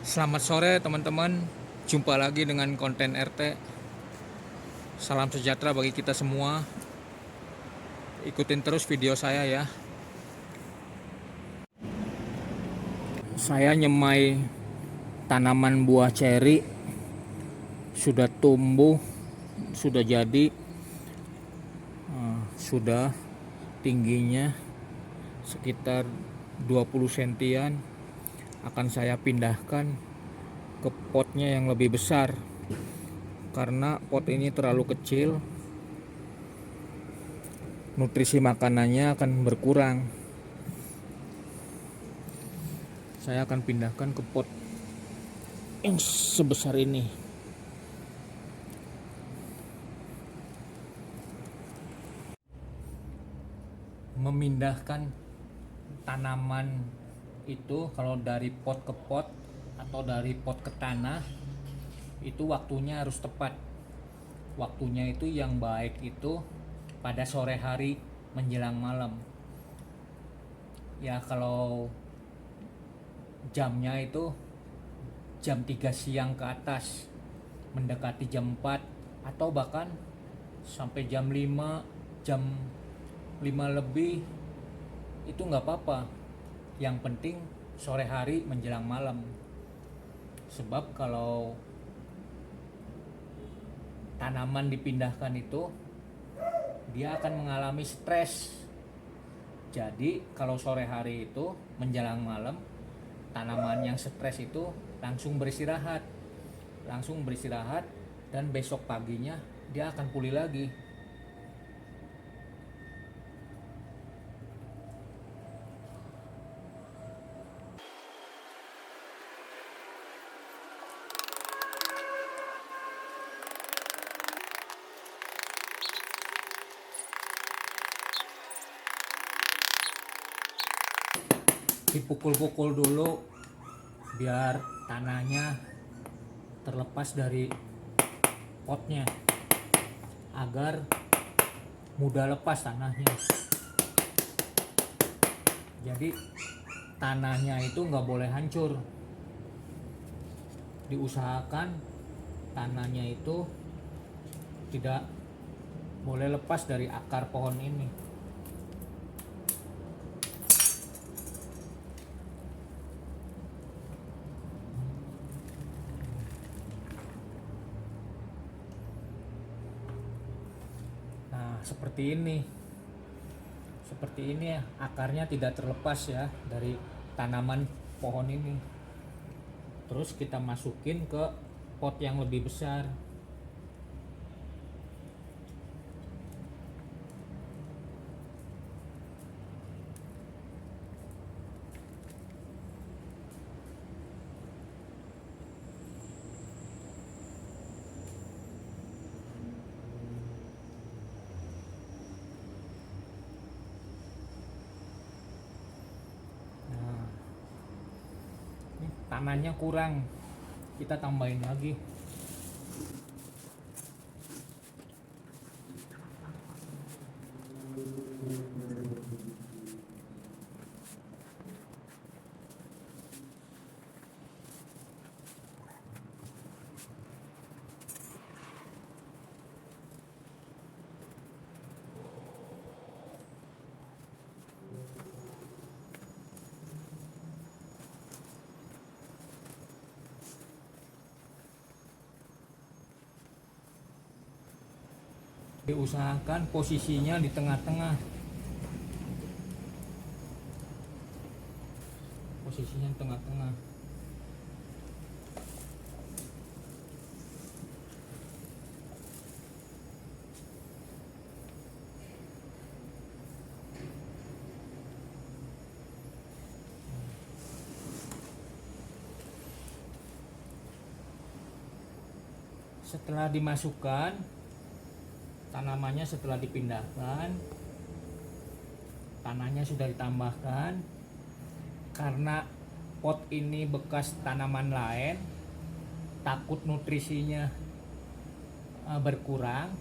Selamat sore teman-teman, jumpa lagi dengan konten RT. Salam sejahtera bagi kita semua. Ikutin terus video saya ya. Saya nyemai tanaman buah ceri, sudah tumbuh, sudah jadi, sudah tingginya sekitar 20 sentian. Akan saya pindahkan ke potnya yang lebih besar karena pot ini terlalu kecil, nutrisi makanannya akan berkurang. Saya akan pindahkan ke pot yang sebesar ini. Memindahkan tanaman itu kalau dari pot ke pot atau dari pot ke tanah itu waktunya harus tepat. Waktunya itu yang baik itu pada sore hari menjelang malam. Ya kalau jamnya itu jam 3 siang ke atas, mendekati jam 4 atau bahkan sampai jam 5, jam 5 lebih itu nggak apa-apa. Yang penting sore hari menjelang malam. Sebab kalau tanaman dipindahkan itu dia akan mengalami stres. Jadi kalau sore hari itu menjelang malam, tanaman yang stres itu langsung beristirahat. Dan besok paginya dia akan pulih lagi. Dipukul-pukul dulu biar tanahnya terlepas dari potnya agar mudah lepas tanahnya. Jadi tanahnya itu nggak boleh hancur. Diusahakan tanahnya itu tidak boleh lepas dari akar pohon ini. Nah, seperti ini ya, akarnya tidak terlepas ya dari tanaman pohon ini. Terus kita masukin ke pot yang lebih besar. Tanahnya kurang, kita tambahin lagi. Diusahakan posisinya di tengah-tengah. Posisinya di tengah-tengah. Setelah dimasukkan tanamannya, setelah dipindahkan, tanahnya sudah ditambahkan. Karena pot ini bekas tanaman lain, takut nutrisinya berkurang,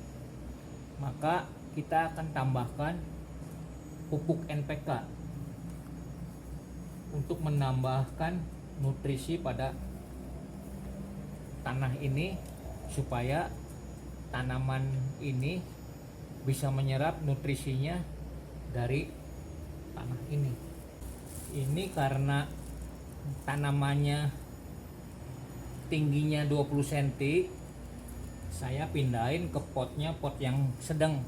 maka kita akan tambahkan pupuk NPK untuk menambahkan nutrisi pada tanah ini supaya tanaman ini bisa menyerap nutrisinya dari tanah ini. Ini karena tanamannya tingginya 20 cm, saya pindahin ke pot yang sedang.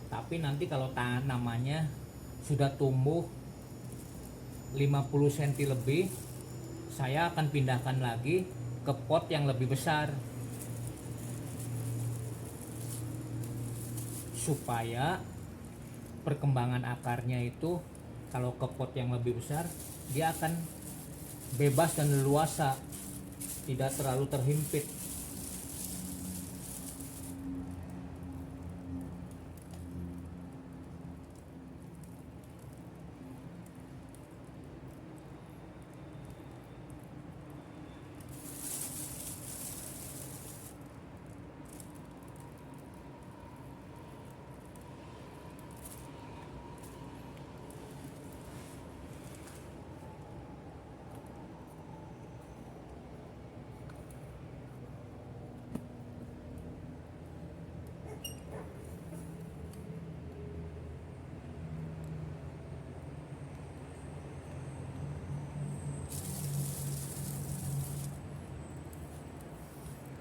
Tapi nanti kalau tanamannya sudah tumbuh 50 cm lebih, saya akan pindahkan lagi ke pot yang lebih besar supaya perkembangan akarnya itu kalau ke pot yang lebih besar dia akan bebas dan leluasa, tidak terlalu terhimpit.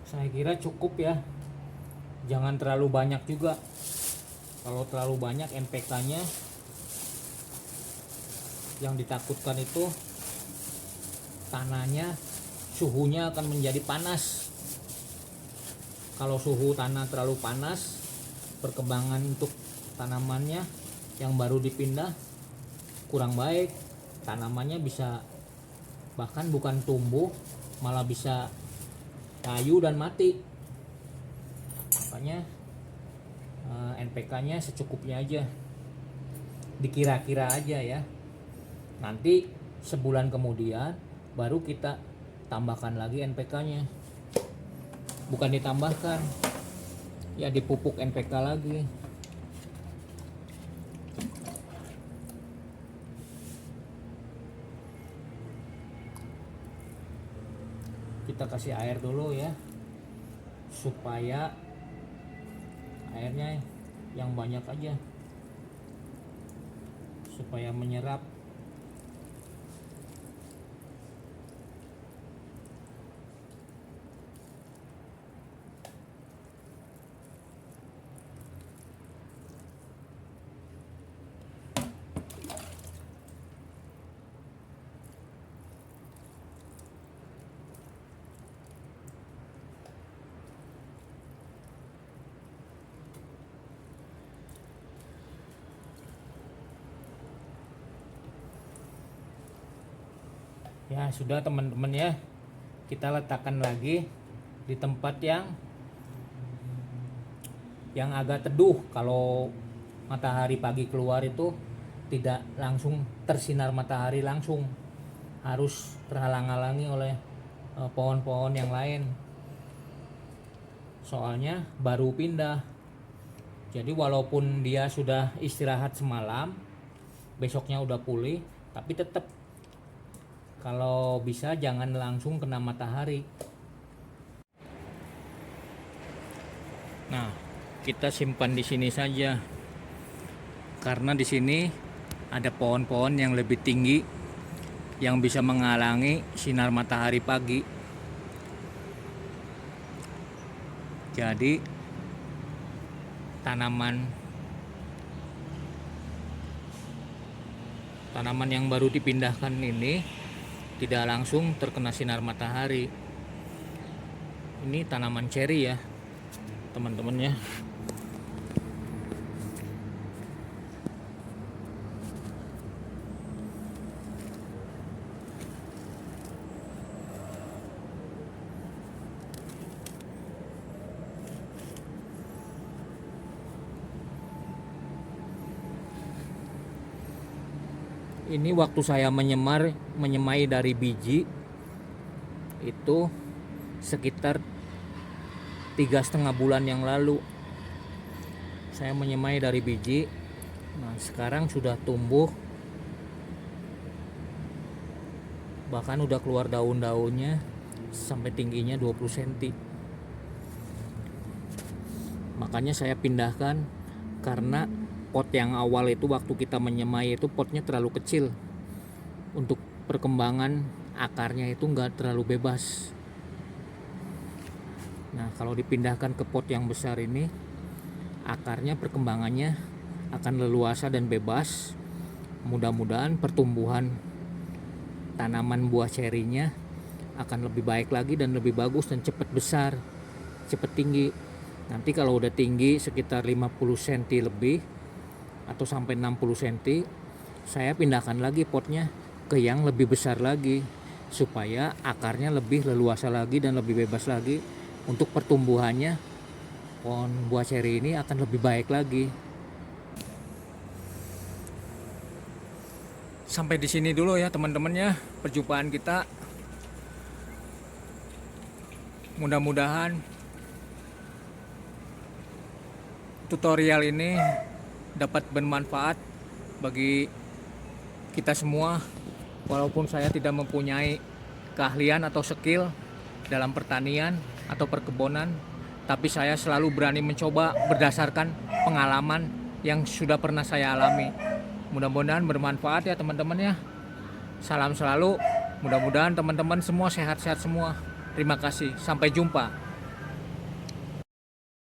Saya kira cukup ya, jangan terlalu banyak juga. Kalau terlalu banyak NPK-nya, yang ditakutkan itu tanahnya suhunya akan menjadi panas. Kalau suhu tanah terlalu panas, perkembangan untuk tanamannya yang baru dipindah kurang baik. Tanamannya bisa bahkan bukan tumbuh, malah bisa kayu dan mati. Makanya NPK-nya secukupnya aja, dikira-kira aja ya. Nanti sebulan kemudian baru kita tambahkan lagi NPK-nya. Bukan ditambahkan, ya dipupuk NPK lagi. Kita kasih air dulu ya, supaya airnya yang banyak aja, supaya menyerap. Ya sudah teman-teman ya, kita letakkan lagi di tempat yang agak teduh. Kalau matahari pagi keluar itu tidak langsung tersinar matahari langsung, harus terhalang-halangi oleh pohon-pohon yang lain. Soalnya baru pindah. Jadi walaupun dia sudah istirahat semalam, besoknya udah pulih, tapi tetap kalau bisa jangan langsung kena matahari. Nah, kita simpan di sini saja. Karena di sini ada pohon-pohon yang lebih tinggi yang bisa menghalangi sinar matahari pagi. Jadi tanaman yang baru dipindahkan ini tidak langsung terkena sinar matahari. Ini tanaman ceri ya teman-teman ya. Ini waktu saya menyemai dari biji itu sekitar 3,5 bulan yang lalu saya menyemai dari biji. Nah sekarang sudah tumbuh, bahkan udah keluar daun-daunnya, sampai tingginya 20 cm. Makanya saya pindahkan karena pot yang awal itu waktu kita menyemai itu potnya terlalu kecil. Untuk perkembangan akarnya itu nggak terlalu bebas. Nah, kalau dipindahkan ke pot yang besar ini, akarnya perkembangannya akan leluasa dan bebas. Mudah-mudahan pertumbuhan tanaman buah cerinya akan lebih baik lagi dan lebih bagus dan cepat besar, cepat tinggi. Nanti kalau udah tinggi sekitar 50 cm lebih atau sampai 60 cm, saya pindahkan lagi potnya ke yang lebih besar lagi supaya akarnya lebih leluasa lagi dan lebih bebas lagi. Untuk pertumbuhannya pohon buah ceri ini akan lebih baik lagi. Sampai di sini dulu ya teman-teman ya perjumpaan kita. Mudah-mudahan tutorial ini dapat bermanfaat bagi kita semua. Walaupun saya tidak mempunyai keahlian atau skill dalam pertanian atau perkebunan, tapi saya selalu berani mencoba berdasarkan pengalaman yang sudah pernah saya alami. Mudah-mudahan bermanfaat ya teman-teman ya. Salam selalu. Mudah-mudahan teman-teman semua sehat-sehat semua. Terima kasih. Sampai jumpa.